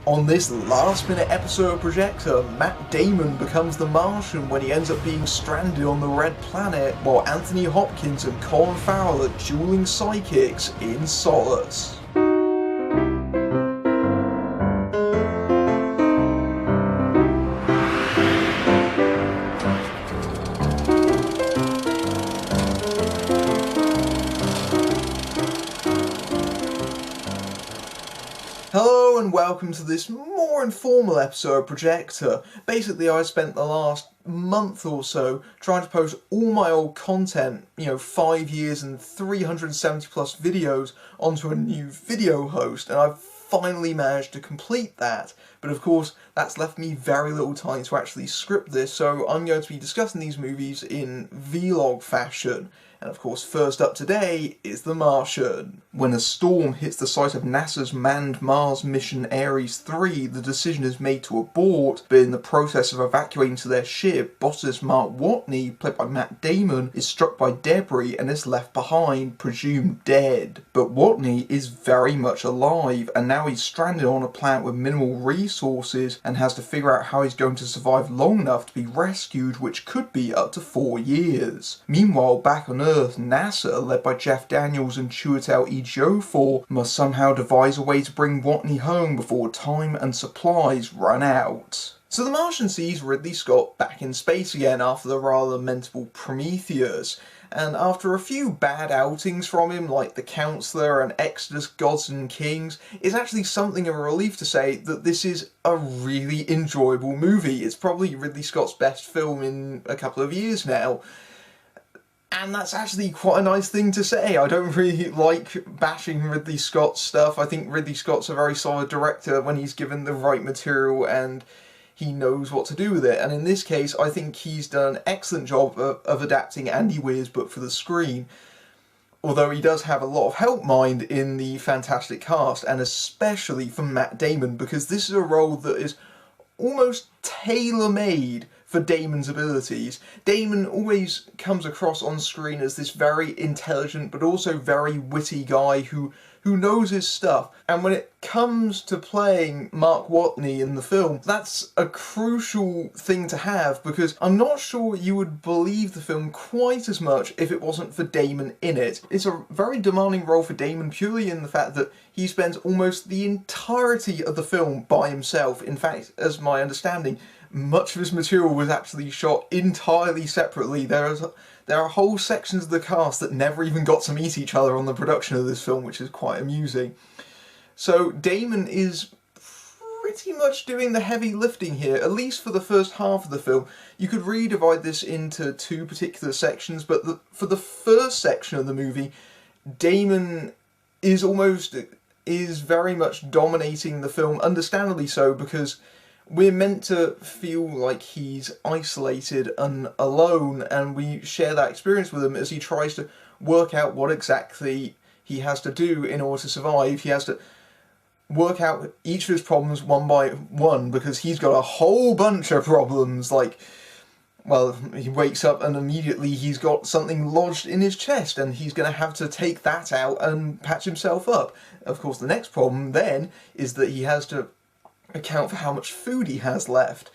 On this last-minute episode of Projector, Matt Damon becomes the Martian when he ends up being stranded on the Red Planet, while Anthony Hopkins and Colin Farrell are dueling sidekicks in Solace. Hello and welcome to this more informal episode of Projector. Basically, I spent the last month or so trying to post all my old content, 5 years and 370 plus videos onto a new video host, and I've finally managed to complete that. But of course, that's left me very little time to actually script this, so I'm going to be discussing these movies in vlog fashion. And of course, first up today is The Martian. When a storm hits the site of NASA's manned Mars mission Ares 3, the decision is made to abort, but in the process of evacuating to their ship, botanist Mark Watney, played by Matt Damon, is struck by debris and is left behind, presumed dead. But Watney is very much alive, and now he's stranded on a planet with minimal resources and has to figure out how he's going to survive long enough to be rescued, which could be up to 4 years. Meanwhile, back on Earth, NASA, led by Jeff Daniels and Chiwetel Ejiofor, must somehow devise a way to bring Watney home before time and supplies run out. So The Martian sees Ridley Scott back in space again after the rather lamentable Prometheus, and after a few bad outings from him, like The Counselor and Exodus Gods and Kings, it's actually something of a relief to say that this is a really enjoyable movie. It's probably Ridley Scott's best film in a couple of years now. And that's actually quite a nice thing to say. I don't really like bashing Ridley Scott's stuff. I think Ridley Scott's a very solid director when he's given the right material and he knows what to do with it. And in this case, I think he's done an excellent job of adapting Andy Weir's book for the screen. Although he does have a lot of help mind in the fantastic cast, and especially from Matt Damon, because this is a role that is almost tailor-made for Damon's abilities. Damon always comes across on screen as this very intelligent but also very witty guy who knows his stuff. And when it comes to playing Mark Watney in the film, that's a crucial thing to have, because I'm not sure you would believe the film quite as much if it wasn't for Damon in it. It's a very demanding role for Damon purely in the fact that he spends almost the entirety of the film by himself. In fact, as my understanding, much of his material was actually shot entirely separately. There are whole sections of the cast that never even got to meet each other on the production of this film, which is quite amusing. So Damon is pretty much doing the heavy lifting here, at least for the first half of the film. You could really divide this into two particular sections, but for the first section of the movie, Damon is very much dominating the film, understandably so, because we're meant to feel like he's isolated and alone, and we share that experience with him as he tries to work out what exactly he has to do in order to survive. He has to work out each of his problems one by one, because he's got a whole bunch of problems, like, well, he wakes up and immediately he's got something lodged in his chest, and he's going to have to take that out and patch himself up. Of course, the next problem then is that he has to account for how much food he has left,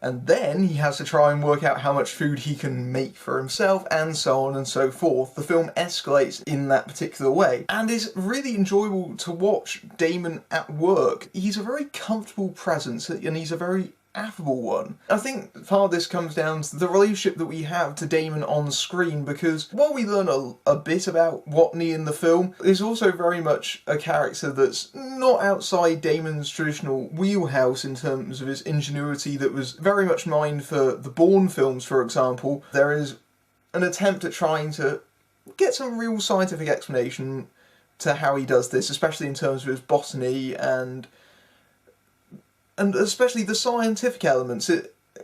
and then he has to try and work out how much food he can make for himself, and so on and so forth. The film escalates in that particular way, and is really enjoyable to watch Damon at work. He's a very comfortable presence, and he's a very affable one. I think part of this comes down to the relationship that we have to Damon on screen, because while we learn a bit about Watney in the film, there's also very much a character that's not outside Damon's traditional wheelhouse in terms of his ingenuity that was very much mined for the Bourne films, for example. There is an attempt at trying to get some real scientific explanation to how he does this, especially in terms of his botany and especially the scientific elements.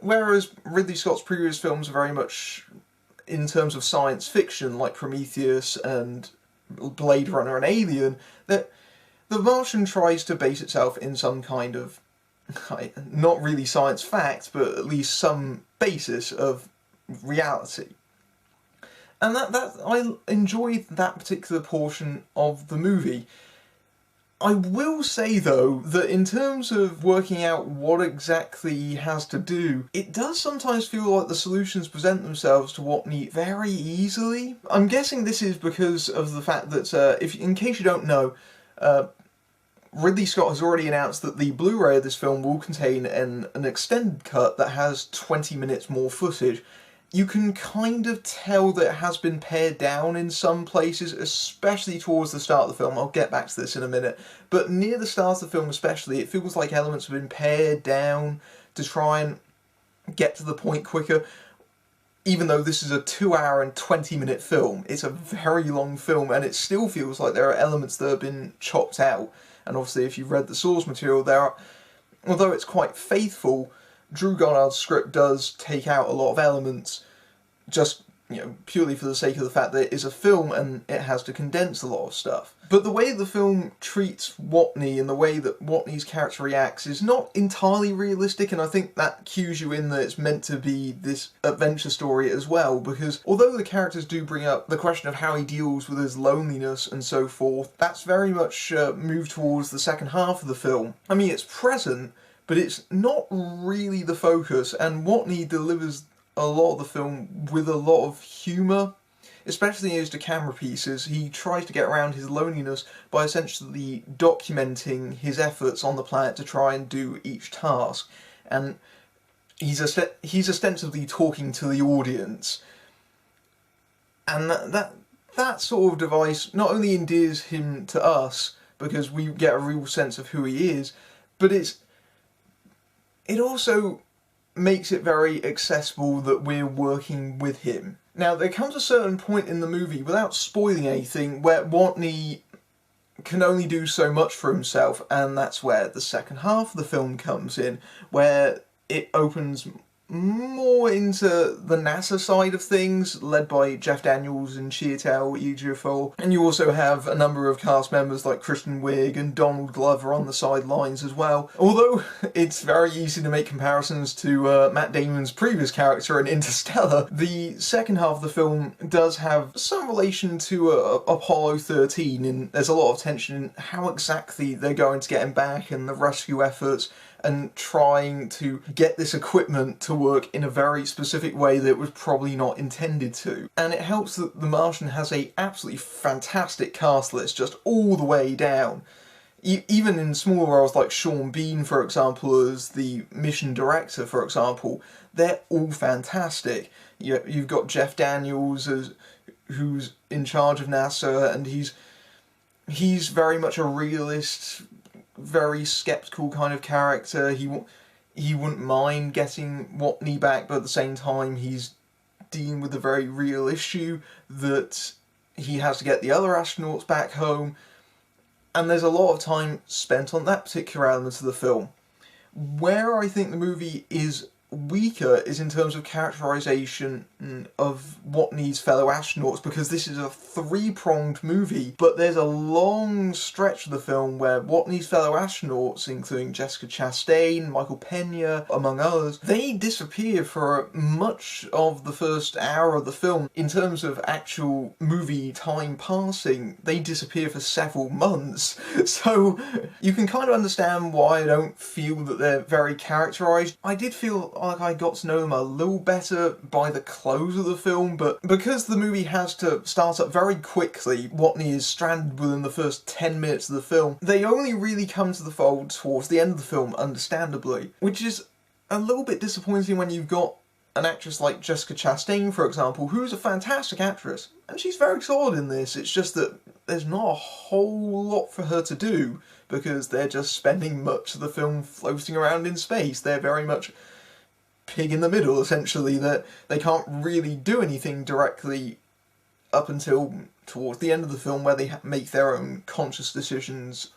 Whereas Ridley Scott's previous films are very much in terms of science fiction, like Prometheus and Blade Runner and Alien, that The Martian tries to base itself in some kind of, not really science fact, but at least some basis of reality. And that I enjoyed that particular portion of the movie. I will say, though, that in terms of working out what exactly he has to do, it does sometimes feel like the solutions present themselves to Watney very easily. I'm guessing this is because of the fact that, in case you don't know, Ridley Scott has already announced that the Blu-ray of this film will contain an extended cut that has 20 minutes more footage. You can kind of tell that it has been pared down in some places, especially towards the start of the film. I'll get back to this in a minute. But near the start of the film especially, it feels like elements have been pared down to try and get to the point quicker. Even though this is a 2-hour and 20-minute film, it's a very long film, and it still feels like there are elements that have been chopped out. And obviously, if you've read the source material, although it's quite faithful, Drew Goddard's script does take out a lot of elements, just, purely for the sake of the fact that it is a film and it has to condense a lot of stuff. But the way the film treats Watney and the way that Watney's character reacts is not entirely realistic, and I think that cues you in that it's meant to be this adventure story as well, because although the characters do bring up the question of how he deals with his loneliness and so forth, that's very much moved towards the second half of the film. I mean, it's present, but it's not really the focus, and Watney delivers a lot of the film with a lot of humour, especially as to camera pieces. He tries to get around his loneliness by essentially documenting his efforts on the planet to try and do each task, and he's ostensibly talking to the audience, and that sort of device not only endears him to us because we get a real sense of who he is, but it also makes it very accessible that we're working with him. Now, there comes a certain point in the movie, without spoiling anything, where Watney can only do so much for himself, and that's where the second half of the film comes in, where it opens more into the NASA side of things, led by Jeff Daniels and Chiwetel Ejiofor, and you also have a number of cast members like Kristen Wiig and Donald Glover on the sidelines as well. Although it's very easy to make comparisons to Matt Damon's previous character in Interstellar, the second half of the film does have some relation to Apollo 13, and there's a lot of tension in how exactly they're going to get him back and the rescue efforts, and trying to get this equipment to work in a very specific way that was probably not intended to. And it helps that The Martian has a absolutely fantastic cast list just all the way down. Even in smaller roles like Sean Bean, for example, as the mission director, for example, they're all fantastic. You've got Jeff Daniels who's in charge of NASA, and he's very much a realist, very skeptical kind of character. He wouldn't mind getting Watney back, but at the same time he's dealing with a very real issue that he has to get the other astronauts back home, and there's a lot of time spent on that particular element of the film. Where I think the movie is weaker is in terms of characterization of Watney's fellow astronauts, because this is a three-pronged movie, but there's a long stretch of the film where Watney's fellow astronauts, including Jessica Chastain, Michael Pena, among others, they disappear for much of the first hour of the film. In terms of actual movie time passing, they disappear for several months, so you can kind of understand why I don't feel that they're very characterized. I did feel like I got to know them a little better by the close of the film, but because the movie has to start up very quickly, Watney is stranded within the first 10 minutes of the film, they only really come to the fold towards the end of the film, understandably, which is a little bit disappointing when you've got an actress like Jessica Chastain, for example, who's a fantastic actress, and she's very solid in this. It's just that there's not a whole lot for her to do, because they're just spending much of the film floating around in space. They're very much pig in the middle, essentially, that they can't really do anything directly up until towards the end of the film, where they make their own conscious decisions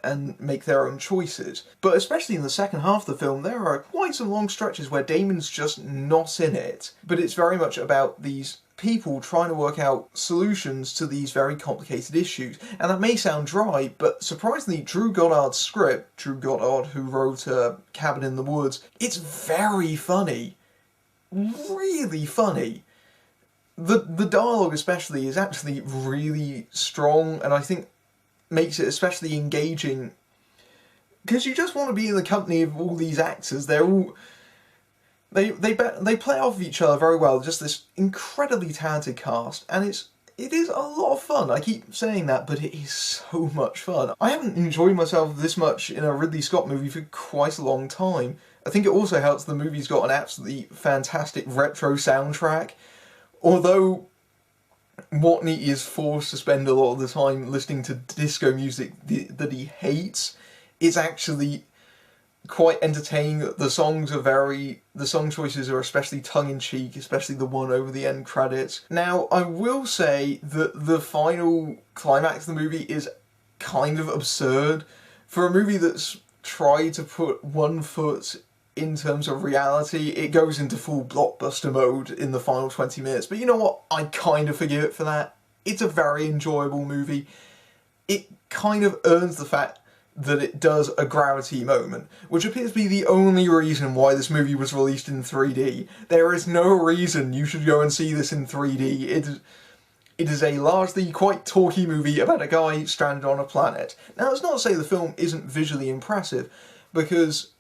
and make their own choices. But especially in the second half of the film, there are quite some long stretches where Damon's just not in it, but it's very much about these people trying to work out solutions to these very complicated issues. And that may sound dry, but surprisingly, Drew Goddard's script, Drew Goddard, who wrote Cabin in the Woods, it's very funny. Really funny. The dialogue especially is actually really strong, and I think makes it especially engaging, because you just want to be in the company of all these actors. They're all... They play off of each other very well, just this incredibly talented cast, and it is a lot of fun. I keep saying that, but it is so much fun. I haven't enjoyed myself this much in a Ridley Scott movie for quite a long time. I think it also helps the movie's got an absolutely fantastic retro soundtrack, although Watney is forced to spend a lot of the time listening to disco music that he hates. It's actually quite entertaining. The song choices are especially tongue-in-cheek, especially the one over the end credits. Now, I will say that the final climax of the movie is kind of absurd. For a movie that's tried to put one foot in terms of reality, it goes into full blockbuster mode in the final 20 minutes. But you know what? I kind of forgive it for that. It's a very enjoyable movie. It kind of earns the fact that it does a gravity moment, which appears to be the only reason why this movie was released in 3D. There is no reason you should go and see this in 3D. It is a largely quite talky movie about a guy stranded on a planet. Now, that's not to say the film isn't visually impressive, because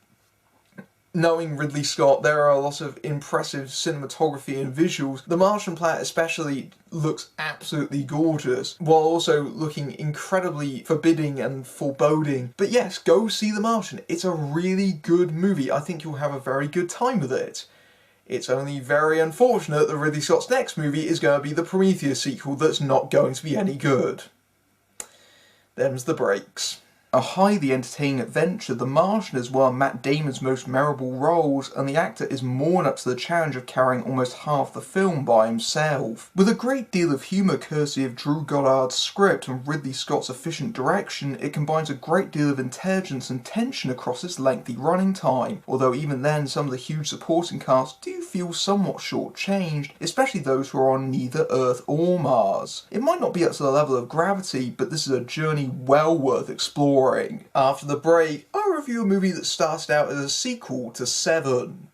knowing Ridley Scott, there are lots of impressive cinematography and visuals. The Martian planet especially looks absolutely gorgeous, while also looking incredibly forbidding and foreboding. But yes, go see The Martian. It's a really good movie. I think you'll have a very good time with it. It's only very unfortunate that Ridley Scott's next movie is going to be the Prometheus sequel that's not going to be any good. Them's the breaks. A highly entertaining adventure, The Martian is one of Matt Damon's most memorable roles, and the actor is more than up to the challenge of carrying almost half the film by himself. With a great deal of humour courtesy of Drew Goddard's script and Ridley Scott's efficient direction, it combines a great deal of intelligence and tension across its lengthy running time, although even then some of the huge supporting cast do feel somewhat short-changed, especially those who are on neither Earth or Mars. It might not be up to the level of Gravity, but this is a journey well worth exploring. After the break, I'll review a movie that started out as a sequel to Seven.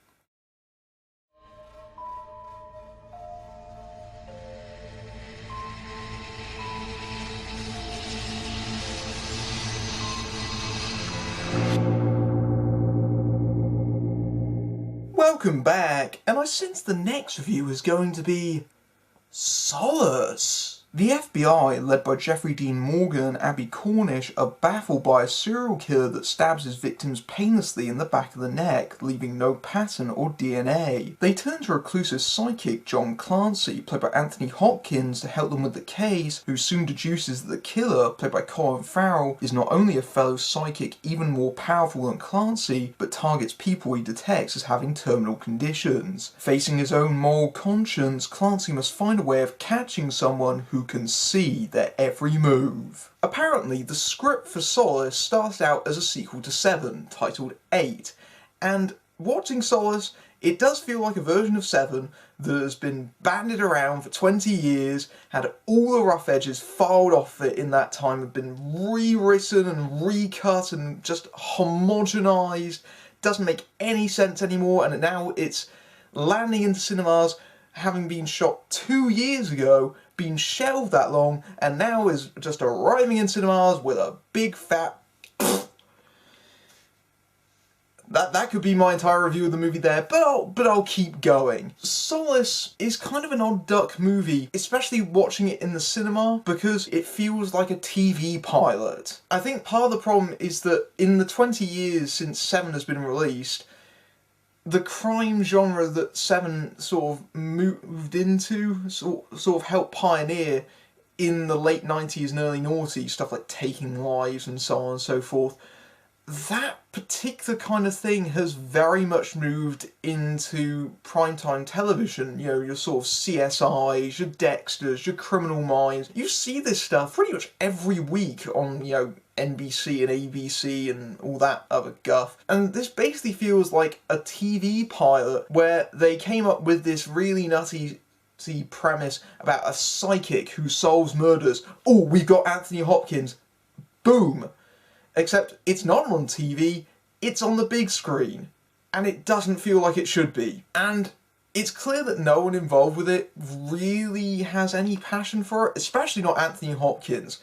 Welcome back, and I sense the next review is going to be Solace. The FBI, led by Jeffrey Dean Morgan and Abby Cornish, are baffled by a serial killer that stabs his victims painlessly in the back of the neck, leaving no pattern or DNA. They turn to reclusive psychic John Clancy, played by Anthony Hopkins, to help them with the case, who soon deduces that the killer, played by Colin Farrell, is not only a fellow psychic even more powerful than Clancy, but targets people he detects as having terminal conditions. Facing his own moral conscience, Clancy must find a way of catching someone who can see their every move. Apparently, the script for Solace started out as a sequel to Seven, titled 8, and watching Solace, it does feel like a version of Seven that has been bandied around for 20 years, had all the rough edges filed off it in that time, have been rewritten and recut and just homogenised, doesn't make any sense anymore, and now it's landing into cinemas, having been shot 2 years ago, been shelved that long, and now is just arriving in cinemas with a big fat That could be my entire review of the movie there, but I'll keep going. Solace is kind of an odd duck movie, especially watching it in the cinema, because it feels like a TV pilot. I think part of the problem is that in the 20 years since Seven has been released, the crime genre that Seven sort of moved into, sort of helped pioneer in the late 90s and early noughties, stuff like Taking Lives and so on and so forth, that particular kind of thing has very much moved into primetime television. You know, your sort of CSIs, your Dexters, your Criminal Minds. You see this stuff pretty much every week on, you know, NBC and ABC and all that other guff. And this basically feels like a TV pilot where they came up with this really nutty premise about a psychic who solves murders. Oh, we've got Anthony Hopkins. Boom. Except it's not on TV, it's on the big screen. And it doesn't feel like it should be. And it's clear that no one involved with it really has any passion for it, especially not Anthony Hopkins.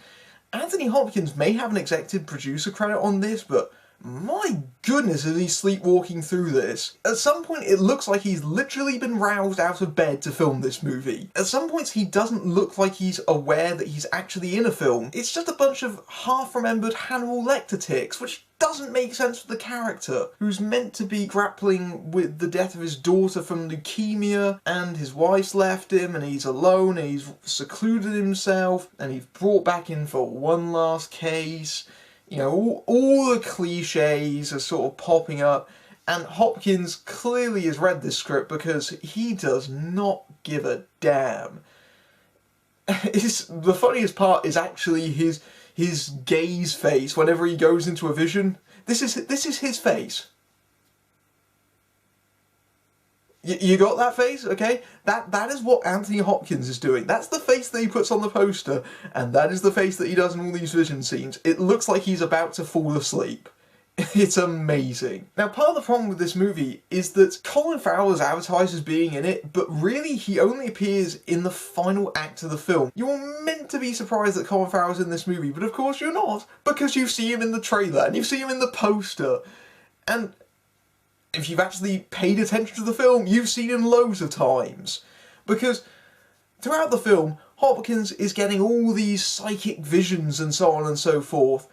Anthony Hopkins may have an executive producer credit on this, but my goodness, is he sleepwalking through this. At some point, it looks like he's literally been roused out of bed to film this movie. At some points, he doesn't look like he's aware that he's actually in a film. It's just a bunch of half-remembered Hannibal Lecter tics, which doesn't make sense for the character, who's meant to be grappling with the death of his daughter from leukemia, and his wife's left him, and he's alone, and he's secluded himself, and he's brought back in for one last case. You know, all the cliches are sort of popping up, and Hopkins clearly has read this script because he does not give a damn. The funniest part is actually his gaze face whenever he goes into a vision. This is his face. You got that face? Okay? That is what Anthony Hopkins is doing. That's the face that he puts on the poster, and that is the face that he does in all these vision scenes. It looks like he's about to fall asleep. It's amazing. Now, part of the problem with this movie is that Colin Farrell is advertised as being in it, but really he only appears in the final act of the film. You're meant to be surprised that Colin Farrell's in this movie, but of course you're not, because you see him in the trailer, and you see him in the poster, and if you've actually paid attention to the film, you've seen him loads of times. Because throughout the film, Hopkins is getting all these psychic visions and so on and so forth.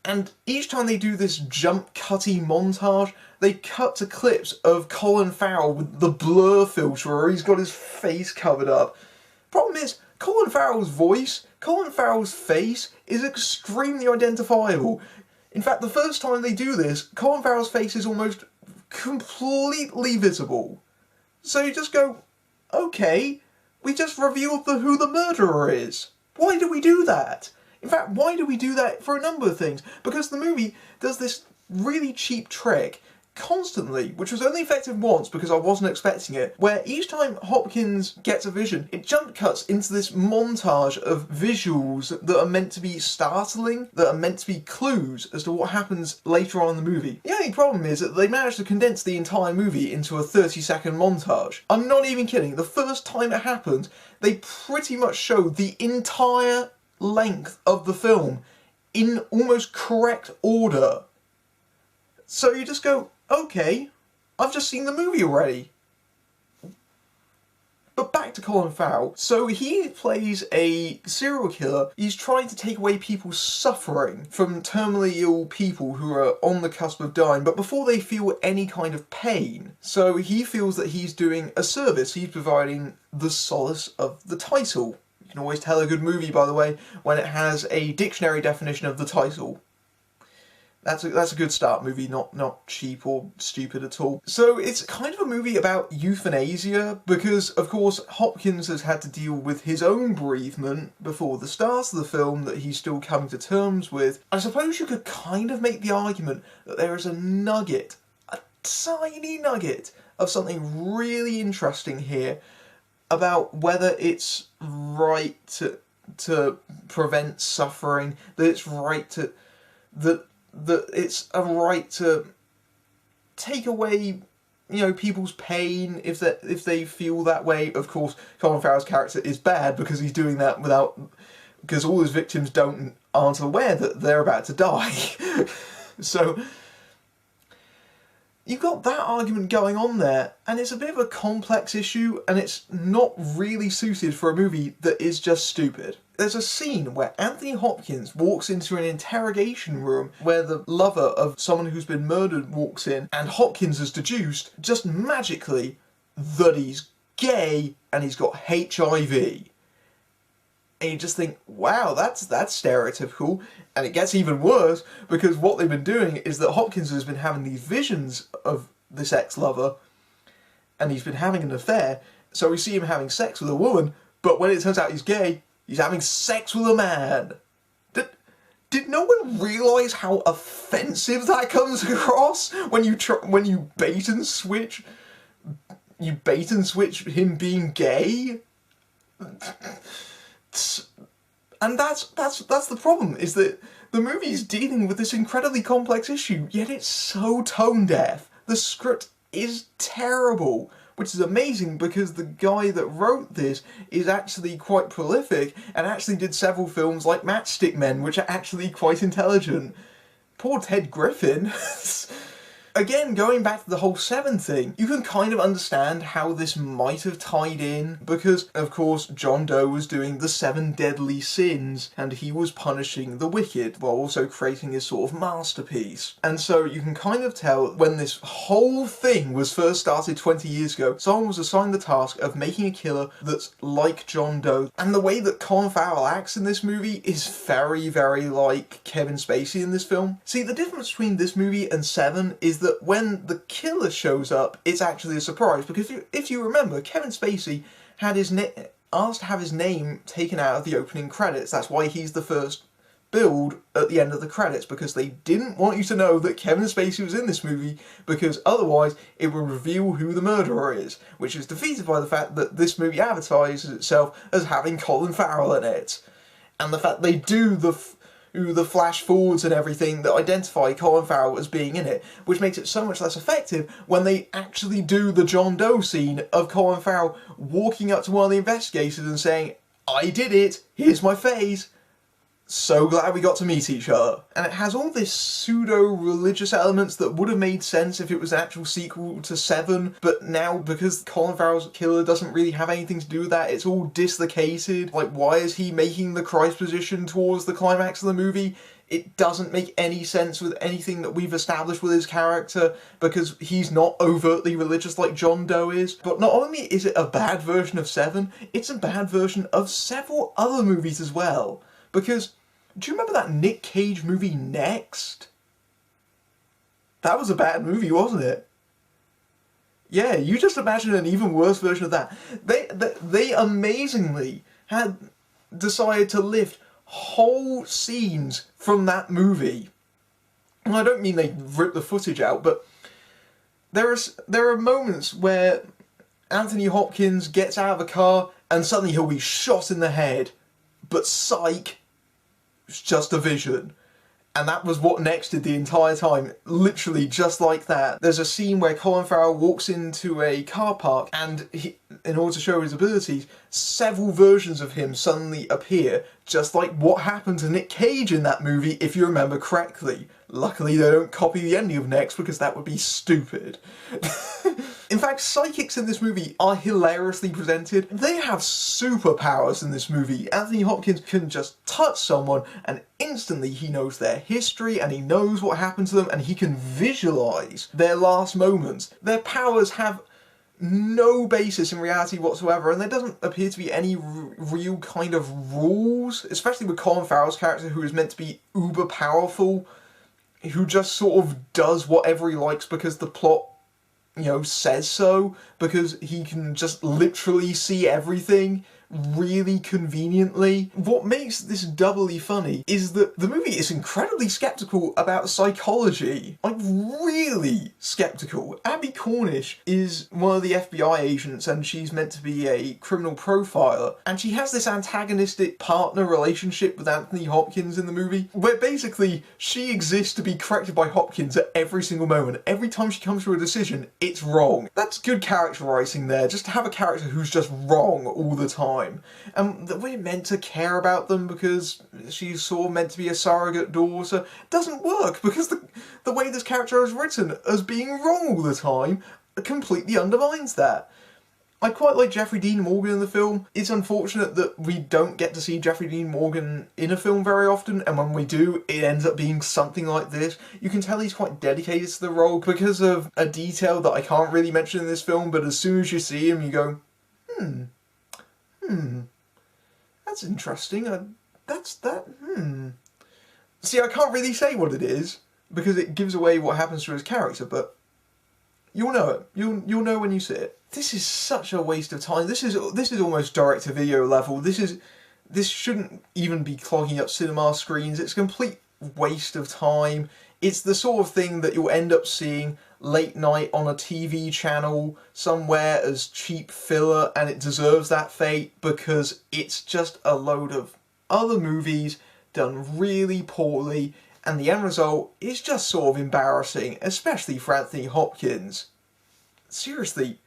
And each time they do this jump-cutty montage, they cut to clips of Colin Farrell with the blur filter where he's got his face covered up. Problem is, Colin Farrell's voice, Colin Farrell's face is extremely identifiable. In fact, the first time they do this, Colin Farrell's face is almost completely visible. So you just go, okay, we just revealed who the murderer is. Why do we do that? In fact, why do we do that for a number of things? Because the movie does this really cheap trick constantly, which was only effective once because I wasn't expecting it, where each time Hopkins gets a vision, it jump cuts into this montage of visuals that are meant to be startling, that are meant to be clues as to what happens later on in the movie. The only problem is that they managed to condense the entire movie into a 30-second montage. I'm not even kidding, the first time it happened, they pretty much showed the entire length of the film in almost correct order. So you just go, okay, I've just seen the movie already. But back to Colin Farrell. So he plays a serial killer. He's trying to take away people's suffering from terminally ill people who are on the cusp of dying, but before they feel any kind of pain. So he feels that he's doing a service. He's providing the solace of the title. You can always tell a good movie, by the way, when it has a dictionary definition of the title. That's a good start movie, not cheap or stupid at all. So it's kind of a movie about euthanasia, because of course Hopkins has had to deal with his own bereavement before the start of the film that he's still coming to terms with. I suppose you could kind of make the argument that there is a nugget, a tiny nugget, of something really interesting here about whether it's right to prevent suffering, that it's right to... that it's a right to take away, you know, people's pain if they feel that way. Of course, Colin Farrell's character is bad because he's doing that because all his victims aren't aware that they're about to die. So you've got that argument going on there, and it's a bit of a complex issue, and it's not really suited for a movie that is just stupid. There's a scene where Anthony Hopkins walks into an interrogation room where the lover of someone who's been murdered walks in, and Hopkins has deduced, just magically, that he's gay and he's got HIV. And you just think, wow, that's stereotypical. And it gets even worse, because what they've been doing is that Hopkins has been having these visions of this ex-lover, and he's been having an affair, so we see him having sex with a woman, but when it turns out he's gay, he's having sex with a man. Did no one realise how offensive that comes across when you bait and switch? You bait and switch him being gay? And that's the problem, is that the movie's dealing with this incredibly complex issue, yet it's so tone deaf. The script is terrible. which is amazing because the guy that wrote this is actually quite prolific and actually did several films like Matchstick Men, which are actually quite intelligent. Poor Ted Griffin. Again, going back to the whole Seven thing, you can kind of understand how this might have tied in, because, of course, John Doe was doing the 7 deadly sins, and he was punishing the wicked, while also creating his sort of masterpiece. And so you can kind of tell, when this whole thing was first started 20 years ago, someone was assigned the task of making a killer that's like John Doe. And the way that Colin Farrell acts in this movie is very, very like Kevin Spacey in this film. See, the difference between this movie and Seven is that when the killer shows up, it's actually a surprise, because if you remember, Kevin Spacey had asked to have his name taken out of the opening credits. That's why he's the first build at the end of the credits, because they didn't want you to know that Kevin Spacey was in this movie, because otherwise it would reveal who the murderer is, which is defeated by the fact that this movie advertises itself as having Colin Farrell in it. And the fact they do the flash forwards and everything that identify Colin Farrell as being in it, which makes it so much less effective when they actually do the John Doe scene of Colin Farrell walking up to one of the investigators and saying, "I did it, here's my face. So glad we got to meet each other." And it has all this pseudo-religious elements that would have made sense if it was an actual sequel to Seven, but now, because Colin Farrell's killer doesn't really have anything to do with that, it's all dislocated. Like, why is he making the Christ position towards the climax of the movie? It doesn't make any sense with anything that we've established with his character, because he's not overtly religious like John Doe is. But not only is it a bad version of Seven, it's a bad version of several other movies as well. Because, do you remember that Nick Cage movie Next? That was a bad movie, wasn't it? Yeah, you just imagine an even worse version of that. They amazingly had decided to lift whole scenes from that movie. And I don't mean they ripped the footage out, but there are moments where Anthony Hopkins gets out of a car and suddenly he'll be shot in the head. But psych, it's just a vision. And that was what Next did the entire time, literally just like that. There's a scene where Colin Farrell walks into a car park and in order to show his abilities, several versions of him suddenly appear, just like what happened to Nick Cage in that movie, if you remember correctly. Luckily they don't copy the ending of Next, because that would be stupid. In fact, psychics in this movie are hilariously presented. They have superpowers in this movie. Anthony Hopkins can just touch someone and instantly he knows their history and he knows what happened to them and he can visualise their last moments. Their powers have no basis in reality whatsoever, and there doesn't appear to be any real kind of rules, especially with Colin Farrell's character, who is meant to be uber powerful, who just sort of does whatever he likes because the plot, you know, says so, because he can just literally see everything really conveniently. What makes this doubly funny is that the movie is incredibly skeptical about psychology. Like, really skeptical. Abby Cornish is one of the FBI agents and she's meant to be a criminal profiler, and she has this antagonistic partner relationship with Anthony Hopkins in the movie, where basically she exists to be corrected by Hopkins at every single moment. Every time she comes to a decision, it's wrong. That's good character writing there, just to have a character who's just wrong all the time. And that we're meant to care about them because she's sort of meant to be a surrogate daughter doesn't work, because the way this character is written as being wrong all the time completely undermines that. I quite like Jeffrey Dean Morgan in the film. It's unfortunate that we don't get to see Jeffrey Dean Morgan in a film very often, and when we do, it ends up being something like this. You can tell he's quite dedicated to the role because of a detail that I can't really mention in this film, but as soon as you see him, you go, that's interesting. See, I can't really say what it is, because it gives away what happens to his character, but you'll know it. You'll know when you see it. This is such a waste of time. This is almost direct-to-video level. This shouldn't even be clogging up cinema screens. It's a complete waste of time. It's the sort of thing that you'll end up seeing late night on a TV channel somewhere as cheap filler, and it deserves that fate because it's just a load of other movies done really poorly, and the end result is just sort of embarrassing, especially for Anthony Hopkins. Seriously,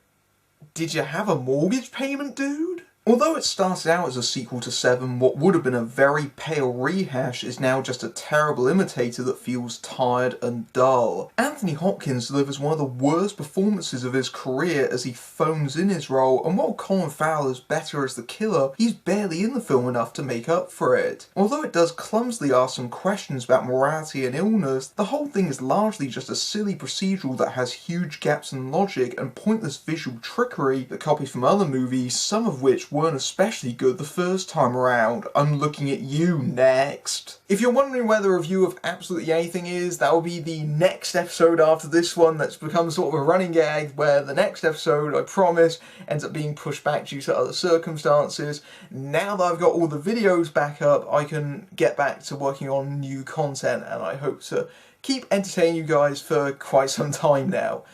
did you have a mortgage payment, dude? Although it started out as a sequel to Seven, what would have been a very pale rehash is now just a terrible imitator that feels tired and dull. Anthony Hopkins delivers one of the worst performances of his career as he phones in his role, and while Colin Farrell is better as the killer, he's barely in the film enough to make up for it. Although it does clumsily ask some questions about morality and illness, the whole thing is largely just a silly procedural that has huge gaps in logic and pointless visual trickery that copies from other movies, some of which weren't especially good the first time around. I'm looking at you next. If you're wondering where the review of absolutely anything is, that will be the next episode after this one. That's become sort of a running gag where the next episode, I promise, ends up being pushed back due to other circumstances. Now that I've got all the videos back up, I can get back to working on new content, and I hope to keep entertaining you guys for quite some time now.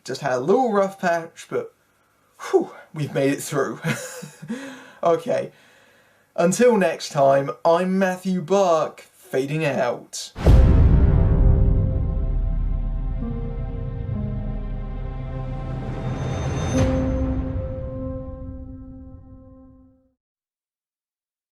Just had a little rough patch, but whew, we've made it through. Okay, until next time, I'm Matthew Buck, fading out.